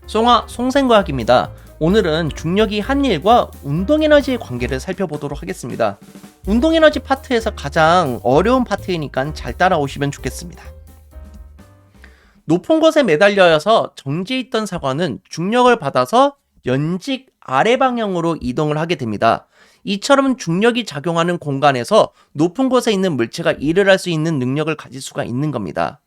송아 송생과학입니다. 오늘은 중력이 한 일과 운동에너지의 관계를 살펴보도록 하겠습니다. 운동에너지 파트에서 가장 어려운 파트이니까 잘 따라오시면 좋겠습니다. 높은 곳에 매달려서 정지해 있던 사과는 중력을 받아서 연직 아래 방향으로 이동을 하게 됩니다. 이처럼 중력이 작용하는 공간에서 높은 곳에 있는 물체가 일을 할 수 있는 능력을 가질 수가 있는 겁니다.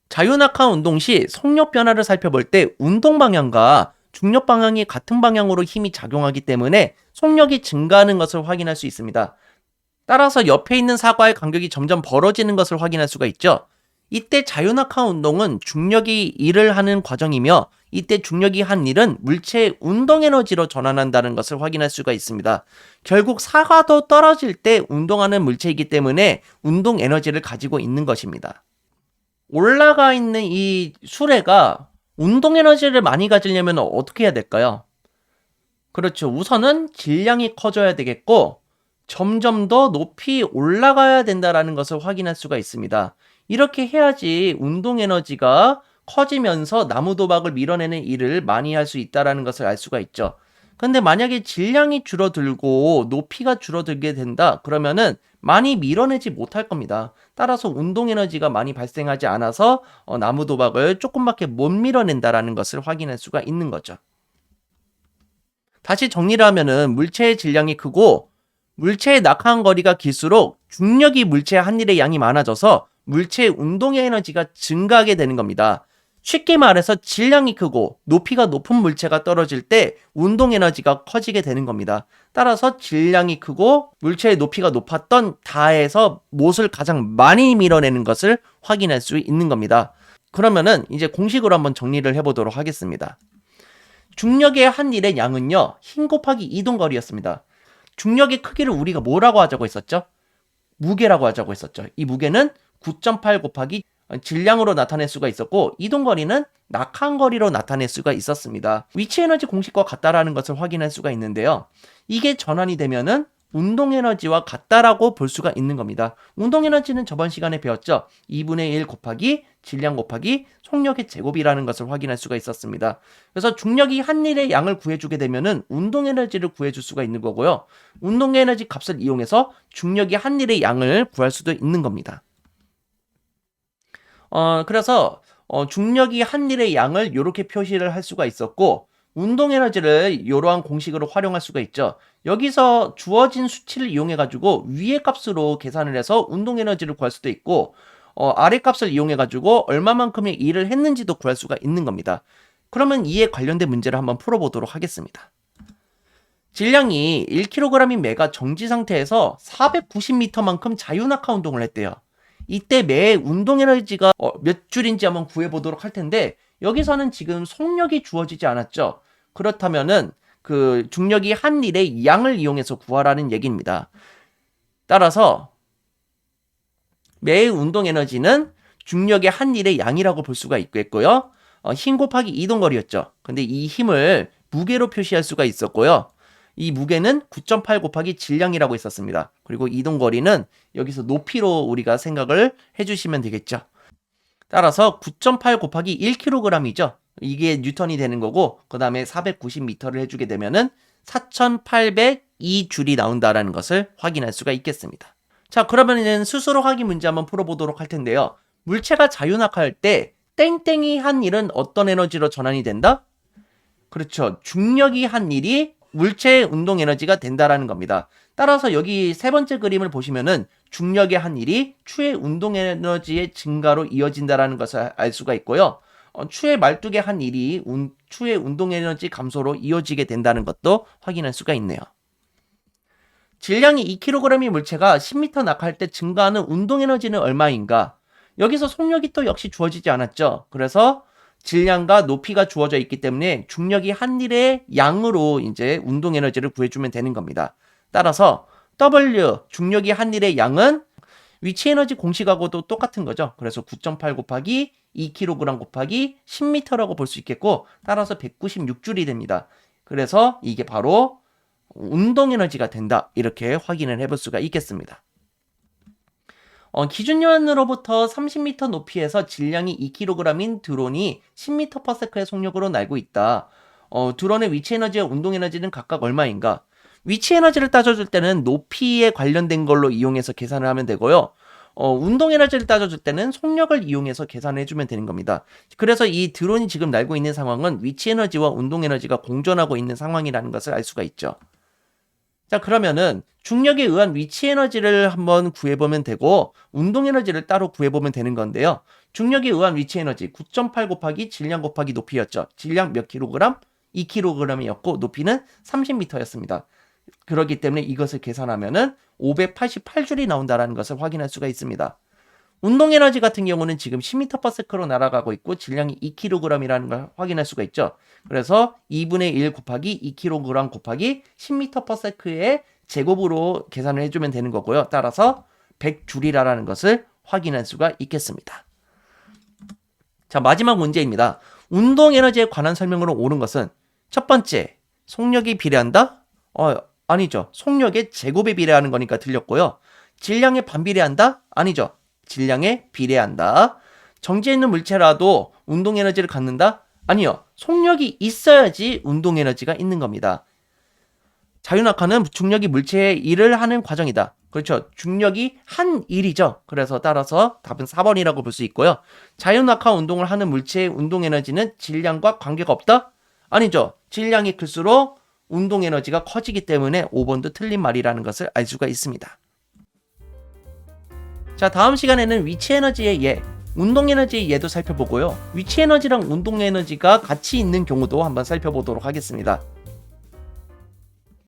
자유낙하 운동 시 속력 변화를 살펴볼 때 운동 방향과 중력 방향이 같은 방향으로 힘이 작용하기 때문에 속력이 증가하는 것을 확인할 수 있습니다. 따라서 옆에 있는 사과의 간격이 점점 벌어지는 것을 확인할 수가 있죠. 이때 자유낙하 운동은 중력이 일을 하는 과정이며 이때 중력이 한 일은 물체의 운동 에너지로 전환한다는 것을 확인할 수가 있습니다. 결국 사과도 떨어질 때 운동하는 물체이기 때문에 운동 에너지를 가지고 있는 것입니다. 올라가 있는 이 수레가 운동 에너지를 많이 가지려면 어떻게 해야 될까요? 그렇죠. 우선은 질량이 커져야 되겠고 점점 더 높이 올라가야 된다는 것을 확인할 수가 있습니다. 이렇게 해야지 운동 에너지가 커지면서 나무 도박을 밀어내는 일을 많이 할 수 있다는 것을 알 수가 있죠. 근데 만약에 질량이 줄어들고 높이가 줄어들게 된다 그러면은 많이 밀어내지 못할 겁니다. 따라서 운동 에너지가 많이 발생하지 않아서 나무 도박을 조금밖에 못 밀어낸다라는 것을 확인할 수가 있는 거죠. 다시 정리를 하면은 물체의 질량이 크고 물체의 낙하한 거리가 길수록 중력이 물체의 한 일의 양이 많아져서 물체의 운동의 에너지가 증가하게 되는 겁니다. 쉽게 말해서 질량이 크고 높이가 높은 물체가 떨어질 때 운동 에너지가 커지게 되는 겁니다. 따라서 질량이 크고 물체의 높이가 높았던 다에서 못을 가장 많이 밀어내는 것을 확인할 수 있는 겁니다. 그러면은 이제 공식으로 한번 정리를 해보도록 하겠습니다. 중력의 한 일의 양은요, 힘 곱하기 이동거리였습니다. 중력의 크기를 우리가 뭐라고 하자고 했었죠? 무게라고 하자고 했었죠. 이 무게는 9.8 곱하기 질량으로 나타낼 수가 있었고 이동거리는 낙하한 거리로 나타낼 수가 있었습니다. 위치에너지 공식과 같다라는 것을 확인할 수가 있는데요. 이게 전환이 되면은 운동에너지와 같다라고 볼 수가 있는 겁니다. 운동에너지는 저번 시간에 배웠죠. 2분의 1 곱하기 질량 곱하기 속력의 제곱이라는 것을 확인할 수가 있었습니다. 그래서 중력이 한 일의 양을 구해주게 되면은 운동에너지를 구해줄 수가 있는 거고요. 운동에너지 값을 이용해서 중력이 한 일의 양을 구할 수도 있는 겁니다. 그래서 중력이 한 일의 양을 이렇게 표시를 할 수가 있었고 운동 에너지를 이러한 공식으로 활용할 수가 있죠. 여기서 주어진 수치를 이용해 가지고 위의 값으로 계산을 해서 운동 에너지를 구할 수도 있고 아래 값을 이용해 가지고 얼마만큼의 일을 했는지도 구할 수가 있는 겁니다. 그러면 이에 관련된 문제를 한번 풀어보도록 하겠습니다. 질량이 1kg인 매가 정지 상태에서 490m만큼 자유낙하 운동을 했대요. 이때 매의 운동 에너지가 몇 줄인지 한번 구해보도록 할 텐데 여기서는 지금 속력이 주어지지 않았죠. 그렇다면은 그 중력이 한 일의 양을 이용해서 구하라는 얘기입니다. 따라서 매의 운동 에너지는 중력의 한 일의 양이라고 볼 수가 있겠고요. 힘 곱하기 이동거리였죠. 근데 이 힘을 무게로 표시할 수가 있었고요. 이 무게는 9.8 곱하기 질량이라고 있었습니다. 그리고 이동거리는 여기서 높이로 우리가 생각을 해주시면 되겠죠. 따라서 9.8 곱하기 1kg이죠. 이게 뉴턴이 되는 거고 그 다음에 490m를 해주게 되면은 4802줄이 나온다라는 것을 확인할 수가 있겠습니다. 자, 그러면은 스스로 확인 문제 한번 풀어보도록 할 텐데요. 물체가 자유낙하할 때 땡땡이 한 일은 어떤 에너지로 전환이 된다? 그렇죠. 중력이 한 일이 물체의 운동 에너지가 된다라는 겁니다. 따라서 여기 세 번째 그림을 보시면은 중력의 한 일이 추의 운동 에너지의 증가로 이어진다라는 것을 알 수가 있고요. 추의 말뚝의 한 일이 추의 운동 에너지 감소로 이어지게 된다는 것도 확인할 수가 있네요. 질량이 2kg의 물체가 10m 낙하할 때 증가하는 운동 에너지는 얼마인가? 여기서 속력이 또 역시 주어지지 않았죠. 그래서 질량과 높이가 주어져 있기 때문에 중력이 한 일의 양으로 이제 운동 에너지를 구해주면 되는 겁니다. 따라서 W 중력이 한 일의 양은 위치 에너지 공식하고도 똑같은 거죠. 그래서 9.8 곱하기 2kg 곱하기 10m라고 볼 수 있겠고 따라서 196줄이 됩니다. 그래서 이게 바로 운동 에너지가 된다. 이렇게 확인을 해볼 수가 있겠습니다. 기준면으로부터 30m 높이에서 질량이 2kg인 드론이 10m/s의 속력으로 날고 있다. 드론의 위치 에너지와 운동 에너지는 각각 얼마인가? 위치 에너지를 따져줄 때는 높이에 관련된 걸로 이용해서 계산을 하면 되고요. 운동 에너지를 따져줄 때는 속력을 이용해서 계산을 해주면 되는 겁니다. 그래서 이 드론이 지금 날고 있는 상황은 위치 에너지와 운동 에너지가 공존하고 있는 상황이라는 것을 알 수가 있죠. 자, 그러면은 중력에 의한 위치 에너지를 한번 구해보면 되고 운동 에너지를 따로 구해보면 되는 건데요. 중력에 의한 위치 에너지 9.8 곱하기 질량 곱하기 높이였죠. 질량 몇 킬로그램? 2kg이었고 높이는 30m였습니다. 그렇기 때문에 이것을 계산하면은 588줄이 나온다는 것을 확인할 수가 있습니다. 운동 에너지 같은 경우는 지금 10m/s로 날아가고 있고 질량이 2kg이라는 걸 확인할 수가 있죠. 그래서 2분의 1 곱하기 2kg 곱하기 10m/s의 제곱으로 계산을 해주면 되는 거고요. 따라서 100줄이라는 것을 확인할 수가 있겠습니다. 자, 마지막 문제입니다. 운동 에너지에 관한 설명으로 옳은 것은 첫 번째, 속력이 비례한다? 아니죠. 속력의 제곱에 비례하는 거니까 틀렸고요. 질량에 반비례한다? 아니죠. 질량에 비례한다. 정지해 있는 물체라도 운동 에너지를 갖는다? 아니요. 속력이 있어야지 운동 에너지가 있는 겁니다. 자유낙하는 중력이 물체에 일을 하는 과정이다. 그렇죠. 중력이 한 일이죠. 그래서 따라서 답은 4번이라고 볼 수 있고요. 자유낙하 운동을 하는 물체의 운동 에너지는 질량과 관계가 없다? 아니죠. 질량이 클수록 운동 에너지가 커지기 때문에 5번도 틀린 말이라는 것을 알 수가 있습니다. 자, 다음 시간에는 위치 에너지의 예, 운동 에너지의 예도 살펴보고요. 위치 에너지랑 운동 에너지가 같이 있는 경우도 한번 살펴보도록 하겠습니다.